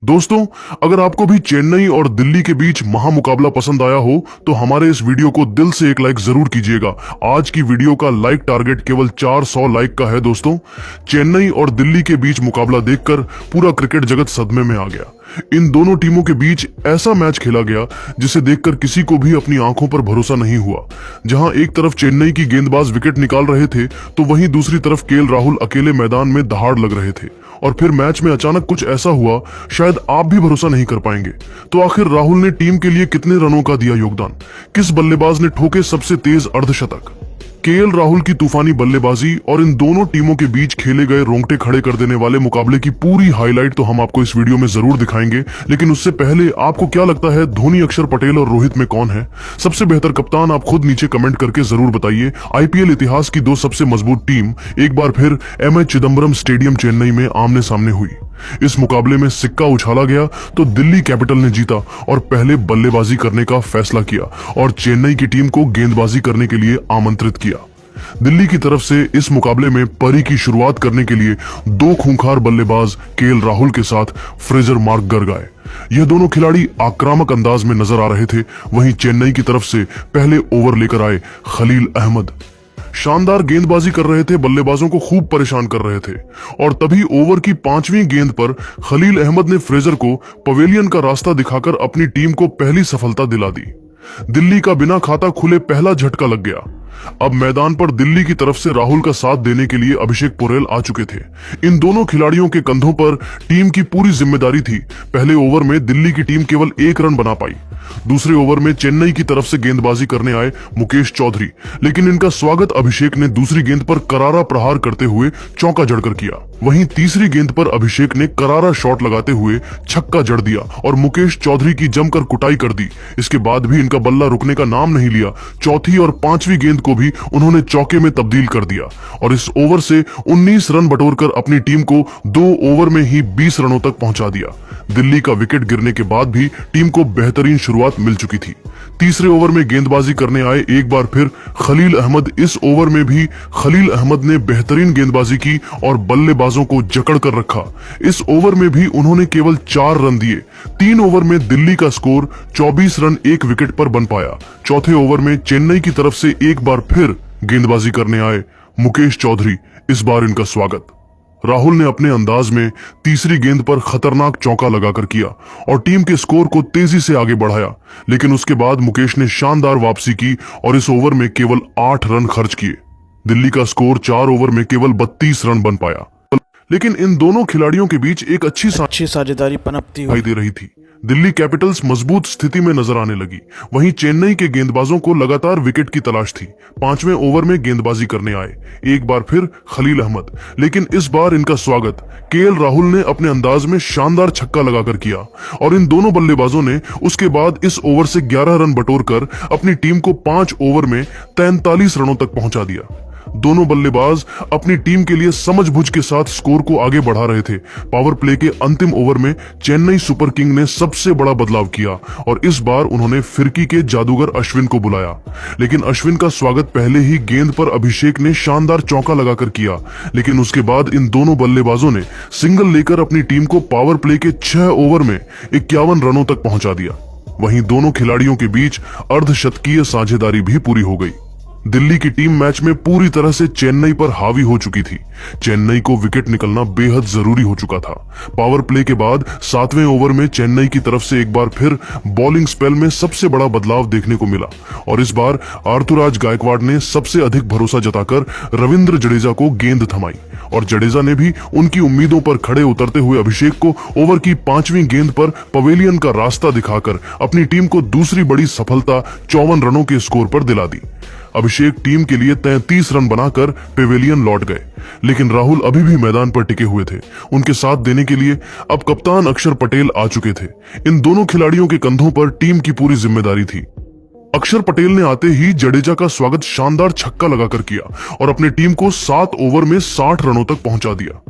दोस्तों, अगर आपको भी चेन्नई और दिल्ली के बीच महामुकाबला पसंद आया हो तो हमारे इस वीडियो को दिल से एक लाइक जरूर कीजिएगा। आज की वीडियो का लाइक टारगेट केवल 400 लाइक का है। दोस्तों, चेन्नई और दिल्ली के बीच मुकाबला देखकर पूरा क्रिकेट जगत सदमे में आ गया। इन दोनों टीमों के बीच ऐसा मैच खेला गया जिसे देखकर किसी को भी अपनी आंखों पर भरोसा नहीं हुआ। जहां एक तरफ चेन्नई की गेंदबाज विकेट निकाल रहे थे तो वहीं दूसरी तरफ केएल राहुल अकेले मैदान में दहाड़ लग रहे थे। और फिर मैच में अचानक कुछ ऐसा हुआ शायद आप भी भरोसा नहीं कर पाएंगे। तो आखिर राहुल ने टीम के लिए कितने रनों का दिया योगदान? किस बल्लेबाज ने ठोके सबसे तेज अर्धशतक? केएल राहुल की तूफानी बल्लेबाजी और इन दोनों टीमों के बीच खेले गए रोंगटे खड़े कर देने वाले मुकाबले की पूरी हाईलाइट तो हम आपको इस वीडियो में जरूर दिखाएंगे। लेकिन उससे पहले आपको क्या लगता है धोनी, अक्षर पटेल और रोहित में कौन है सबसे बेहतर कप्तान? आप खुद नीचे कमेंट करके जरूर बताइए। आईपीएल इतिहास की दो सबसे मजबूत टीम एक बार फिर एमए चिदंबरम स्टेडियम चेन्नई में आमने सामने हुई। इस मुकाबले में सिक्का उछाला गया तो दिल्ली कैपिटल ने जीता और पहले बल्लेबाजी करने का फैसला किया और चेन्नई की टीम को गेंदबाजी करने के लिए आमंत्रित किया। दिल्ली की तरफ से इस मुकाबले में परी की शुरुआत करने के लिए दो खूंखार बल्लेबाज केएल राहुल के साथ फ्रेजर मार्कगर आए। यह दोनों खिलाड़ी आक्रामक अंदाज में नजर आ रहे थे। वहीं चेन्नई की तरफ से पहले ओवर लेकर आए खलील अहमद शानदार गेंदबाजी कर रहे थे, बल्लेबाजों को खूब परेशान कर रहे थे। और तभी ओवर की 5वीं गेंद पर खलील अहमद ने फ्रेजर को पवेलियन का रास्ता दिखाकर अपनी टीम को पहली सफलता दिला दी। दिल्ली का बिना खाता खुले पहला झटका लग गया। अब मैदान पर दिल्ली की तरफ से राहुल का साथ देने के लिए अभिषेक पोरेल आ चुके थे। इन दोनों खिलाड़ियों के कंधों पर टीम की पूरी जिम्मेदारी थी। पहले ओवर में दिल्ली की टीम केवल 1 रन बना पाई। दूसरे ओवर में चेन्नई की तरफ से गेंदबाजी करने आए मुकेश चौधरी, लेकिन इनका स्वागत अभिषेक ने दूसरी गेंद पर करारा प्रहार करते हुए चौका जड़कर किया। वहीं तीसरी गेंद पर अभिषेक ने करारा शॉट लगाते हुए छक्का जड़ दिया और मुकेश चौधरी की जमकर कुटाई कर दी। इसके बाद भी इनका बल्ला रुकने का नाम नहीं लिया। चौथी और 5वीं गेंद को भी उन्होंने चौके में तब्दील कर दिया और इस ओवर से 19 रन बटोरकर अपनी टीम को 2 ओवर में ही 20 रनों तक पहुंचा दिया। दिल्ली का विकेट गिरने के बाद भी टीम को बेहतरीन शुरुआत मिल चुकी थी। तीसरे ओवर में गेंदबाजी करने आए एक बार फिर खलील अहमद। इस ओवर में भी खलील अहमद ने बेहतरीन गेंदबाजी की और बल्लेबाजों को जकड़ कर रखा। इस ओवर में भी उन्होंने केवल 4 रन दिए। 3 ओवर में दिल्ली का स्कोर 24 रन 1 विकेट पर बन पाया। चौथे ओवर में चेन्नई की तरफ से एक बार फिर गेंदबाजी करने आए मुकेश चौधरी। इस बार इनका स्वागत राहुल ने अपने अंदाज में तीसरी गेंद पर खतरनाक चौका लगाकर किया और टीम के स्कोर को तेजी से आगे बढ़ाया। लेकिन उसके बाद मुकेश ने शानदार वापसी की और इस ओवर में केवल 8 रन खर्च किए। दिल्ली का स्कोर 4 ओवर में केवल 32 रन बन पाया। लेकिन इन दोनों खिलाड़ियों के बीच एक अच्छी साझेदारी पनपती हुई दे रही थी। दिल्ली कैपिटल्स मजबूत स्थिति में नजर आने लगी। वहीं चेन्नई के गेंदबाजों को लगातार विकेट की तलाश थी। 5वें ओवर में गेंदबाजी करने आए एक बार फिर खलील अहमद, लेकिन इस बार इनका स्वागत केएल राहुल ने अपने अंदाज में शानदार छक्का लगाकर किया और इन दोनों बल्लेबाजों ने उसके बाद इस ओवर से 11 रन बटोरकर अपनी टीम को 5 ओवर में 43 रनों तक पहुंचा दिया। दोनों बल्लेबाज अपनी टीम के लिए समझबूझ के साथ स्कोर को आगे बढ़ा रहे थे। पावर प्ले के अंतिम ओवर में चेन्नई सुपर किंग ने सबसे बड़ा बदलाव किया और इस बार उन्होंने फिरकी के जादूगर अश्विन को बुलाया। लेकिन अश्विन का स्वागत पहले ही गेंद पर अभिषेक ने शानदार चौका लगाकर किया। लेकिन उसके बाद इन दोनों बल्लेबाजों ने सिंगल लेकर अपनी टीम को पावर प्ले के 6 ओवर में 51 रनों तक पहुंचा दिया। वहीं दोनों खिलाड़ियों के बीच अर्धशतकीय साझेदारी भी पूरी हो गई। दिल्ली की टीम मैच में पूरी तरह से चेन्नई पर हावी हो चुकी थी। चेन्नई को विकेट निकलना बेहद जरूरी हो चुका था। पावर प्ले के बाद 7वें ओवर में चेन्नई की तरफ से एक बार फिर बॉलिंग स्पेल में सबसे बड़ा बदलाव देखने को मिला और इस बार आर्थुराज गायकवाड़ ने सबसे अधिक भरोसा जताकर रविंद्र जडेजा को गेंद थमाई और जडेजा ने भी उनकी उम्मीदों पर खड़े उतरते हुए अभिषेक को ओवर की 5वीं गेंद पर पवेलियन का रास्ता दिखाकर अपनी टीम को दूसरी बड़ी सफलता 54 रनों के स्कोर पर दिला दी। अभिषेक टीम के लिए 33 रन बनाकर पेवेलियन लौट गए, लेकिन राहुल अभी भी मैदान पर टिके हुए थे। उनके साथ देने के लिए अब कप्तान अक्षर पटेल आ चुके थे। इन दोनों खिलाड़ियों के कंधों पर टीम की पूरी जिम्मेदारी थी। अक्षर पटेल ने आते ही जडेजा का स्वागत शानदार छक्का लगाकर किया और अपनी टीम को 7 ओवर में 60 रनों तक पहुंचा दिया।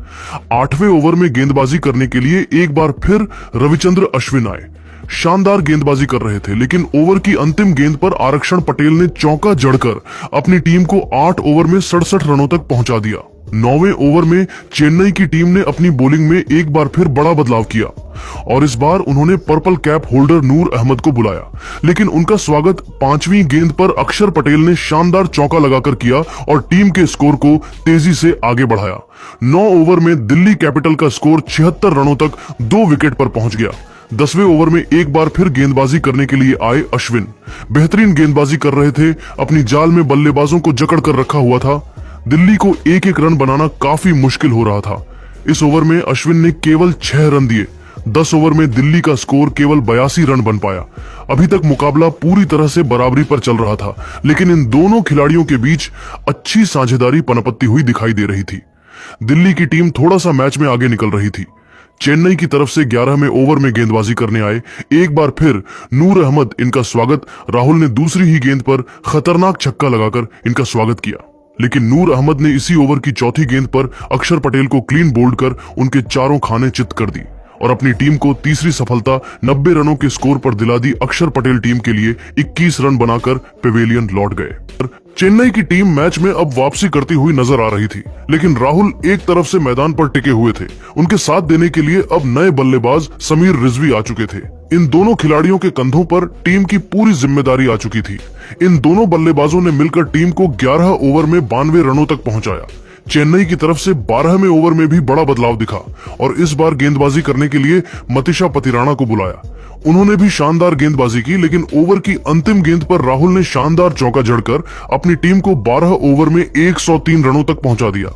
8वें ओवर में गेंदबाजी करने के लिए एक बार फिर रविचंद्र अश्विन आए। शानदार गेंदबाजी कर रहे थे, लेकिन ओवर की अंतिम गेंद पर आरक्षण पटेल ने चौका जड़कर अपनी टीम को 8 ओवर में 67 रनों तक पहुंचा दिया। 9वें ओवर में चेन्नई की टीम ने अपनी बॉलिंग में एक बार फिर बड़ा बदलाव किया और इस बार उन्होंने पर्पल कैप होल्डर नूर अहमद को बुलाया, लेकिन उनका स्वागत 5वीं गेंद पर अक्षर पटेल ने शानदार चौका लगाकर किया और टीम के स्कोर को तेजी से आगे बढ़ाया। 9 ओवर में दिल्ली कैपिटल का स्कोर 76 रनों तक 2 विकेट पर पहुंच गया। 10वें ओवर में एक बार फिर गेंदबाजी करने के लिए आए अश्विन। बेहतरीन गेंदबाजी कर रहे थे, अपनी जाल में बल्लेबाजों को जकड़ कर रखा हुआ था। दिल्ली को एक एक रन बनाना काफी मुश्किल हो रहा था। इस ओवर में अश्विन ने केवल 6 रन दिए। 10 ओवर में दिल्ली का स्कोर केवल 82 रन बन पाया। अभी तक मुकाबला पूरी तरह से बराबरी पर चल रहा था, लेकिन इन दोनों खिलाड़ियों के बीच अच्छी साझेदारी पनपती हुई दिखाई दे रही थी। दिल्ली की टीम थोड़ा सा मैच में आगे निकल रही थी। चेन्नई की तरफ से 11वें ओवर में गेंदबाजी करने आए एक बार फिर नूर अहमद इनका स्वागत। राहुल ने दूसरी ही गेंद पर खतरनाक छक्का लगाकर इनका स्वागत किया, लेकिन नूर अहमद ने इसी ओवर की चौथी गेंद पर अक्षर पटेल को क्लीन बोल्ड कर उनके चारों खाने चित कर दी और अपनी टीम को तीसरी सफलता 90 रनों के स्कोर पर दिला दी। अक्षर पटेल टीम के लिए 21 रन बनाकर पेवेलियन लौट गए। चेन्नई की टीम मैच में अब वापसी करती हुई नजर आ रही थी, लेकिन राहुल एक तरफ से मैदान पर टिके हुए थे। उनके साथ देने के लिए अब नए बल्लेबाज समीर रिजवी आ चुके थे। इन दोनों खिलाड़ियों के कंधों पर टीम की पूरी जिम्मेदारी आ चुकी थी। इन दोनों बल्लेबाजों ने मिलकर टीम को 11 ओवर में 92 रनों तक पहुंचाया। चेन्नई की तरफ से 12वें ओवर में भी बड़ा बदलाव दिखा और इस बार गेंदबाजी करने के लिए मतीशा पतिराणा को बुलाया। उन्होंने भी शानदार गेंदबाजी की, लेकिन ओवर की अंतिम गेंद पर राहुल ने शानदार चौका जड़कर अपनी टीम को 12 ओवर में 103 रनों तक पहुंचा दिया।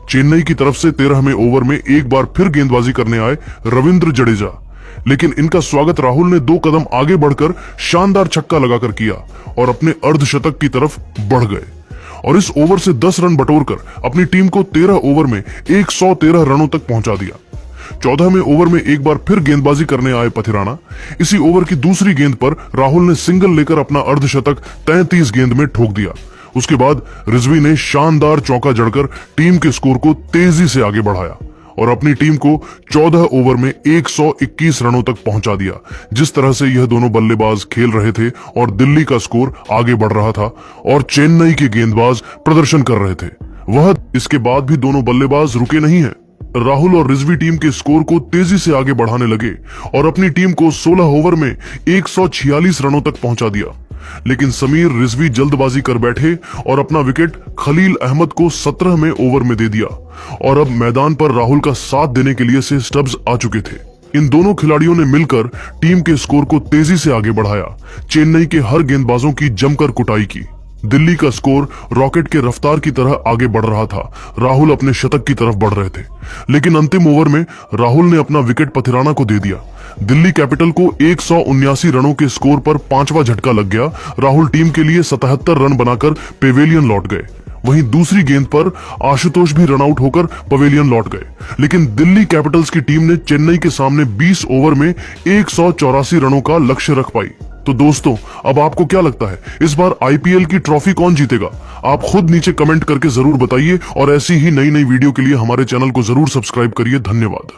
चेन्नई की तरफ से 13वें ओवर में एक बार फिर गेंदबाजी करने आए रविंद्र जडेजा, लेकिन इनका स्वागत राहुल ने 2 कदम आगे बढ़कर शानदार छक्का लगाकर किया और अपने अर्धशतक की तरफ बढ़ गए और इस ओवर से 10 रन बटोरकर अपनी टीम को 13 ओवर में 113 रनों तक पहुंचा दिया। 14वें ओवर में एक बार फिर गेंदबाजी करने आए पथिराना। इसी ओवर की दूसरी गेंद पर राहुल ने सिंगल लेकर अपना अर्धशतक 33 गेंद में ठोक दिया। उसके बाद रिजवी ने शानदार चौका जड़कर टीम के स्कोर को तेजी से आगे बढ़ाया और अपनी टीम को 14 ओवर में 121 रनों तक पहुंचा दिया। जिस तरह से यह दोनों बल्लेबाज खेल रहे थे और दिल्ली का स्कोर आगे बढ़ रहा था और चेन्नई के गेंदबाज प्रदर्शन कर रहे थे, वह इसके बाद भी दोनों बल्लेबाज रुके नहीं हैं। राहुल और रिजवी टीम के स्कोर को तेजी से आगे बढ़ाने लगे और अपनी टीम को 16 ओवर में 146 रनों तक पहुंचा दिया, लेकिन समीर रिजवी जल्दबाजी कर बैठे और अपना विकेट खलील अहमद को 17वें ओवर में दे दिया और अब मैदान पर राहुल का साथ देने के लिए से स्टब्स आ चुके थे। इन दोनों खिलाड़ियों ने मिलकर टीम के स्कोर को तेजी से आगे बढ़ाया। चेन्नई के हर गेंदबाजों की जमकर कुटाई की। दिल्ली का स्कोर रॉकेट के रफ्तार की तरह आगे बढ़ रहा था। राहुल अपने शतक की तरफ बढ़ रहे थे, लेकिन अंतिम ओवर में राहुल ने अपना विकेट पथिराना को दे दिया। दिल्ली कैपिटल को 179 रनों के स्कोर पर 5वां झटका लग गया। राहुल टीम के लिए 77 रन बनाकर पेवेलियन लौट गए। वहीं दूसरी गेंद पर आशुतोष भी रनआउट होकर पवेलियन लौट गए, लेकिन दिल्ली कैपिटल्स की टीम ने चेन्नई के सामने 20 ओवर में 184 रनों का लक्ष्य रख पाई। तो दोस्तों, अब आपको क्या लगता है, इस बार आईपीएल की ट्रॉफी कौन जीतेगा? आप खुद नीचे कमेंट करके जरूर बताइए और ऐसी ही नई नई वीडियो के लिए हमारे चैनल को जरूर सब्सक्राइब करिए। धन्यवाद।